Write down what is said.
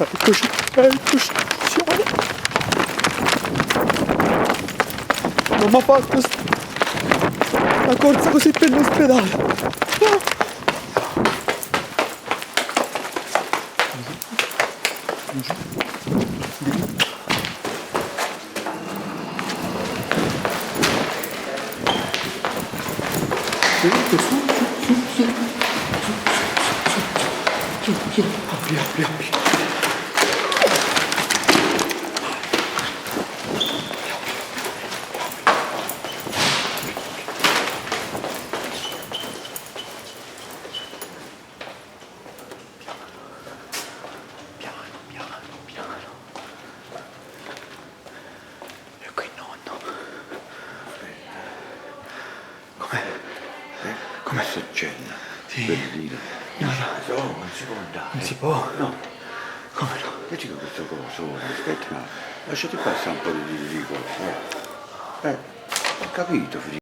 Eccoci, eccoci, siamo. Non mi ha fatto la corsa così per l'ospedale. Su, apri. Piano. Ecco il nonno. Com'è? Succede? Sì. Per dire. No. Non si può andare. Non si può? No. Come no? Io dico questa cosa, aspetta un attimo. Lasciati passare un po' di ridicolo. Ho capito, figlio.